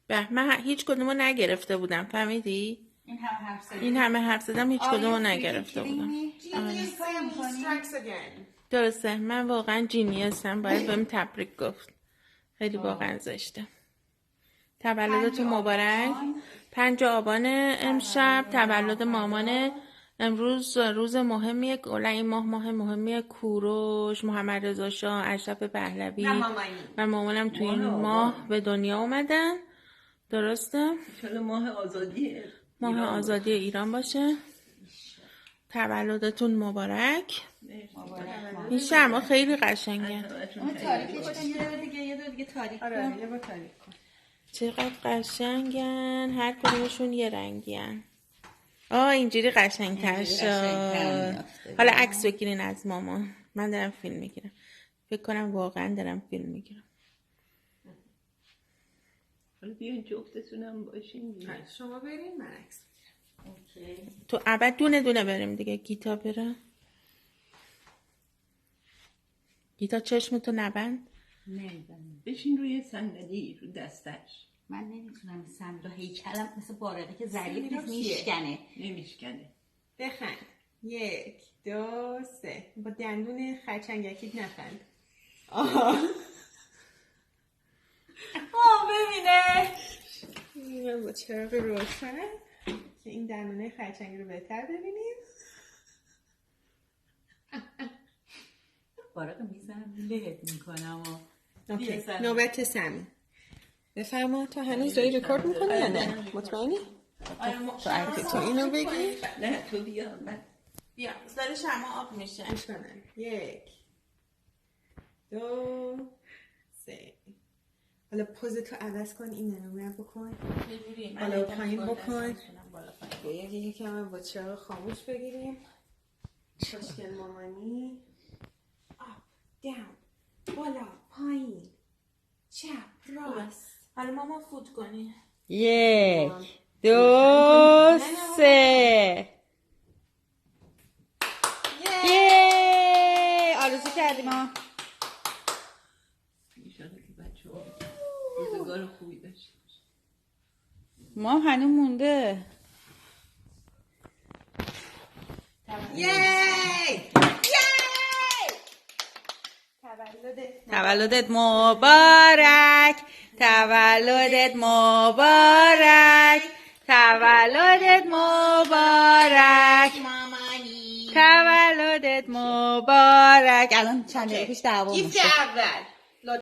به من هیچ کدومو نگرفته بودم، فهمیدی؟ این همه حرف زدم هیچ کدومو نگرفته بودم. درسته، من واقعا جینیسم، باید بهم تبریک گفت. خیلی واقعا زشته. تولدتون مبارک. 5 آبان امشب تولد مامانه. امروز روز مهمیه، کلا این ماه مهمیه. کوروش، محمد رضا شاه، اشرف پهلوی و مامانم تو این ماه به دنیا اومدن. درسته؟ انشالله ماه آزادی ایران باشه. تولدتون مبارک. این شمع خیلی قشنگه. یه دور دیگه تاریک کن. چقدر قشنگن، هر کدومشون یه رنگین. اینجوری قشنگتر شد. حالا عکس بگیرین از مامان. من دارم فیلم میگیرم. فکر کنم واقعا دارم فیلم میگیرم. حالا بیاین جفتتونم باشین. شما برین، من عکس میگیرم. تو ابد دونه دونه بریم دیگه. گیتا بره. گیتا چشمتو نبند. نمیبندم. بشین روی صندلی، رو دستش. من نمیتونم صندلی هیکلم مثل بارقه که ظریف نیست، میشکنه. نمیشکنه. بخند. 1 2 3. با دندون خرچنگکی نخند. ببینه. من با چراغ روشن که این دندونه خرچنگی رو بهتر ببینیم. بارقه میزنم لهت میکنم. اوکی. نوبت سمی. بفرما. تو هنوز داری رکورد میکنی یا نه؟ مطمئنی؟ تو اینو بگی؟ نه تو بیا. بیا داره شما آب میشه. 1 2 3. حالا پوزتو عوض کن، این نمونه بکن. بالا پایین بکن. یکم با چراغ خاموش بگیریم. خوشگل مامانی. آپ داون، بالا پایین، چپ راست. حالا ماما فوت کنی. 1 2 3. آرزو کردیم ها. ایشالا که بچه ها روزگار خوبی داشته باشه. ما هنوز مونده. تولدت مبارک. تولدت مبارک. تولدت مبارک. مامانی. تولدت مبارک. الان چند دقیقه پیش دعوا گیفت اول.